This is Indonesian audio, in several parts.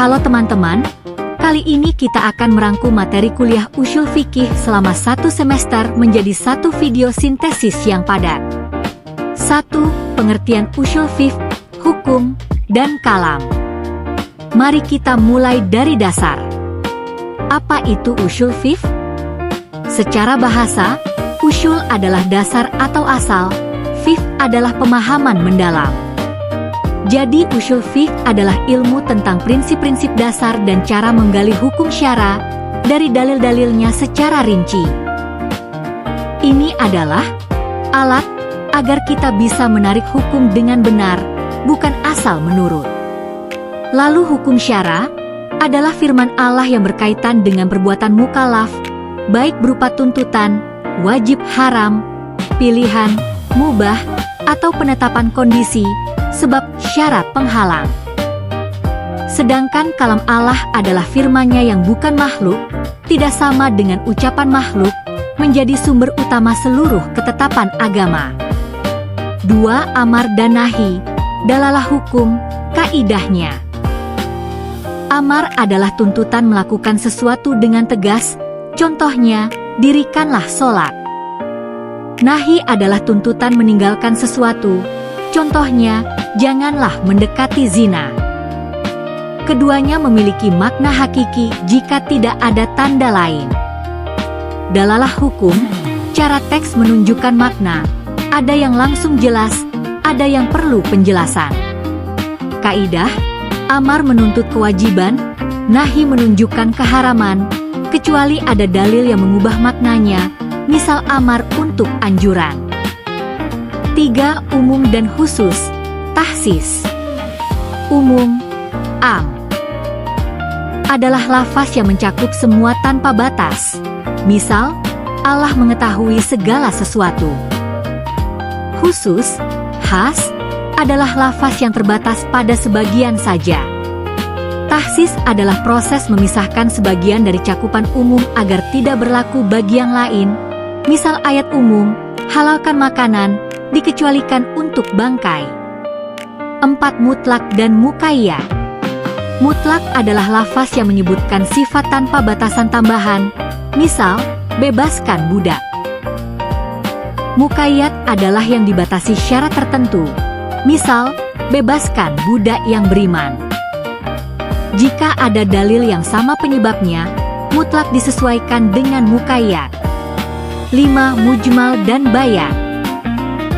Halo teman-teman, kali ini kita akan merangkum materi kuliah Ushul Fikih selama 1 semester menjadi satu video sintesis yang padat. 1. Pengertian Ushul Fiqh, hukum, dan kalam. Mari kita mulai dari dasar. Apa itu Ushul Fiqh? Secara bahasa, ushul adalah dasar atau asal, fiqh adalah pemahaman mendalam. Jadi ushul fiqh adalah ilmu tentang prinsip-prinsip dasar dan cara menggali hukum syara dari dalil-dalilnya secara rinci. Ini adalah alat agar kita bisa menarik hukum dengan benar, bukan asal menurut. Lalu hukum syara adalah firman Allah yang berkaitan dengan perbuatan mukallaf, baik berupa tuntutan, wajib haram, pilihan, mubah, atau penetapan kondisi, sebab syarat penghalang. Sedangkan kalam Allah adalah firman-Nya yang bukan makhluk, tidak sama dengan ucapan makhluk, menjadi sumber utama seluruh ketetapan agama. 2. Amar dan nahi, dalalah hukum, kaidahnya. Amar adalah tuntutan melakukan sesuatu dengan tegas, contohnya, dirikanlah sholat. Nahi adalah tuntutan meninggalkan sesuatu, contohnya, janganlah mendekati zina. Keduanya memiliki makna hakiki jika tidak ada tanda lain. Dalalah hukum, cara teks menunjukkan makna, ada yang langsung jelas, ada yang perlu penjelasan. Kaidah, amar menuntut kewajiban, nahi menunjukkan keharaman, kecuali ada dalil yang mengubah maknanya, misal amar untuk anjuran. 3. Umum dan khusus, tahsis. Umum, am, adalah lafaz yang mencakup semua tanpa batas. Misal, Allah mengetahui segala sesuatu. Khusus, khas, adalah lafaz yang terbatas pada sebagian saja. Tahsis adalah proses memisahkan sebagian dari cakupan umum agar tidak berlaku bagi yang lain. Misal ayat umum, halalkan makanan, dikecualikan untuk bangkai. 4. Mutlak dan muqayyad. Mutlak adalah lafaz yang menyebutkan sifat tanpa batasan tambahan, misal, bebaskan budak. Muqayyad adalah yang dibatasi syarat tertentu, misal, bebaskan budak yang beriman. Jika ada dalil yang sama penyebabnya, mutlak disesuaikan dengan muqayyad. 5. Mujmal dan bayan.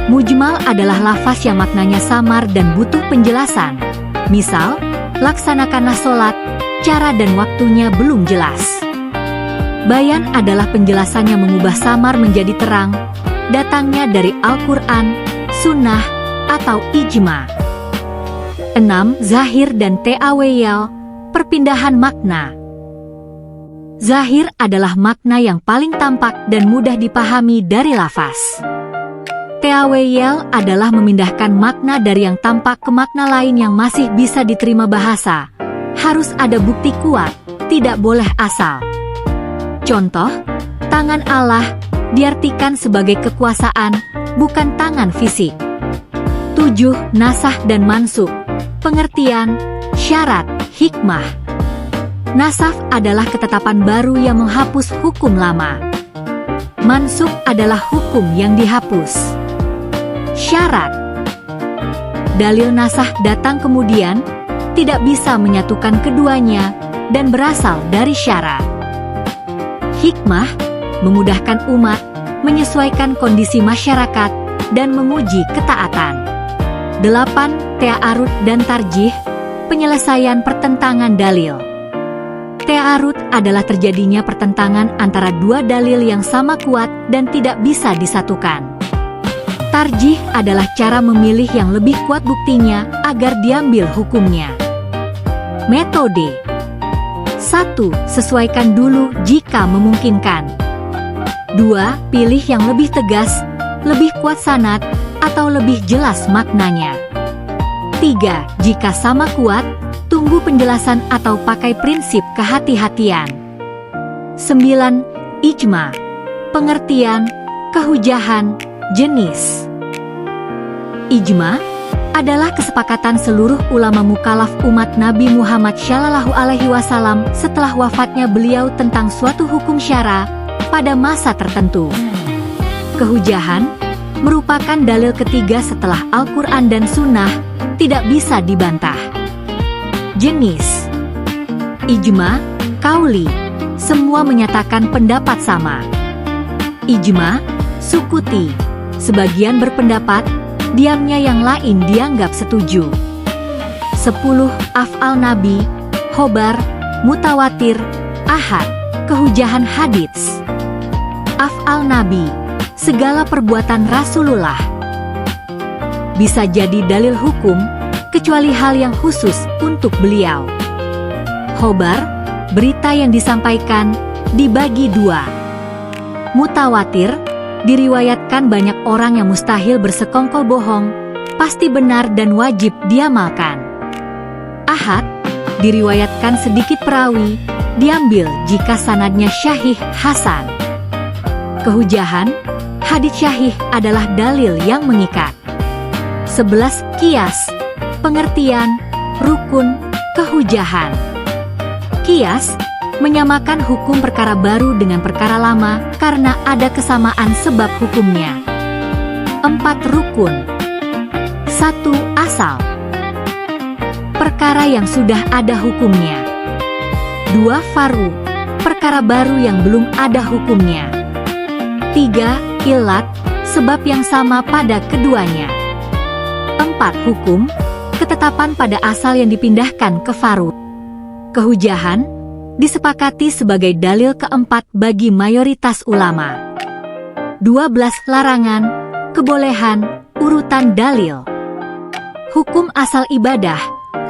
Mujmal adalah lafaz yang maknanya samar dan butuh penjelasan. Misal, laksanakanlah sholat, cara dan waktunya belum jelas. Bayan adalah penjelasan yang mengubah samar menjadi terang, datangnya dari Al-Quran, Sunnah, atau Ijma. 6. Zahir dan ta'awil, perpindahan makna. Zahir adalah makna yang paling tampak dan mudah dipahami dari lafaz. Ta'awil adalah memindahkan makna dari yang tampak ke makna lain yang masih bisa diterima bahasa. Harus ada bukti kuat, tidak boleh asal. Contoh, tangan Allah diartikan sebagai kekuasaan, bukan tangan fisik. 7. Nasakh dan mansukh, pengertian, syarat, hikmah. Nasakh adalah ketetapan baru yang menghapus hukum lama. Mansukh adalah hukum yang dihapus. Syarat. Dalil nasakh datang kemudian, tidak bisa menyatukan keduanya, dan berasal dari syarat. Hikmah, memudahkan umat, menyesuaikan kondisi masyarakat, dan menguji ketaatan. 8. Ta'arud dan tarjih, penyelesaian pertentangan dalil. Ta'arud adalah terjadinya pertentangan antara dua dalil yang sama kuat dan tidak bisa disatukan. Tarjih adalah cara memilih yang lebih kuat buktinya agar diambil hukumnya. Metode. 1. Sesuaikan dulu jika memungkinkan. 2. Pilih yang lebih tegas, lebih kuat sanad, atau lebih jelas maknanya. 3. Jika sama kuat, tunggu penjelasan atau pakai prinsip kehati-hatian. 9. Ijma, pengertian, kehujahan, jenis. Ijma adalah kesepakatan seluruh ulama mukalaf umat Nabi Muhammad Shallallahu Alaihi Wasallam setelah wafatnya beliau tentang suatu hukum syara pada masa tertentu. Kehujahan merupakan dalil ketiga setelah Al-Quran dan Sunnah, tidak bisa dibantah. Jenis ijma, kauli, semua menyatakan pendapat sama. Ijma, sukuti, sebagian berpendapat, diamnya yang lain dianggap setuju. 10 af'al Nabi, khobar, mutawatir, ahad, kehujahan hadits. Af'al Nabi, segala perbuatan Rasulullah. Bisa jadi dalil hukum, kecuali hal yang khusus untuk beliau. Khobar, berita yang disampaikan, dibagi dua. Mutawatir, diriwayatkan banyak orang yang mustahil bersekongkol bohong, pasti benar dan wajib diamalkan. Ahad, diriwayatkan sedikit perawi, diambil jika sanadnya syahih hasan. Kehujahan, hadits syahih adalah dalil yang mengikat. 11 kias, pengertian, rukun, kehujahan. Kias menyamakan hukum perkara baru dengan perkara lama karena ada kesamaan sebab hukumnya. 4 rukun. 1 asal, perkara yang sudah ada hukumnya. 2 faru, perkara baru yang belum ada hukumnya. 3 ilat, sebab yang sama pada keduanya. 4 hukum, ketetapan pada asal yang dipindahkan ke faru. Kehujahan disepakati sebagai dalil keempat bagi mayoritas ulama. 12 larangan, kebolehan, urutan dalil. Hukum asal ibadah,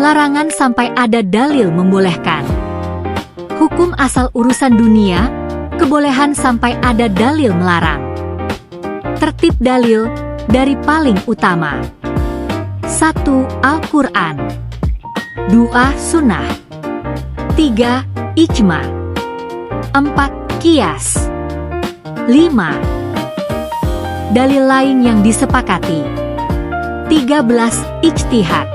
larangan sampai ada dalil membolehkan. Hukum asal urusan dunia, kebolehan sampai ada dalil melarang. Tertib dalil, dari paling utama. 1 Al-Quran. 2 Sunnah. 3 ijma. 4 kias. 5 dalil lain yang disepakati. 13 ijtihad.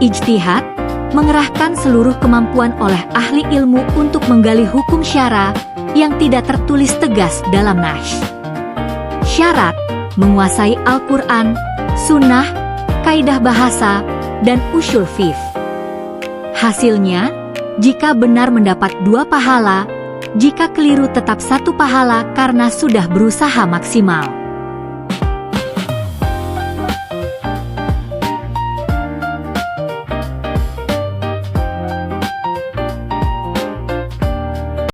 Ijtihad mengerahkan seluruh kemampuan oleh ahli ilmu untuk menggali hukum syara yang tidak tertulis tegas dalam nas. Syarat menguasai Al-Quran, Sunnah, kaidah bahasa, dan usul fiqh. Hasilnya, jika benar mendapat 2 pahala, jika keliru tetap 1 pahala karena sudah berusaha maksimal.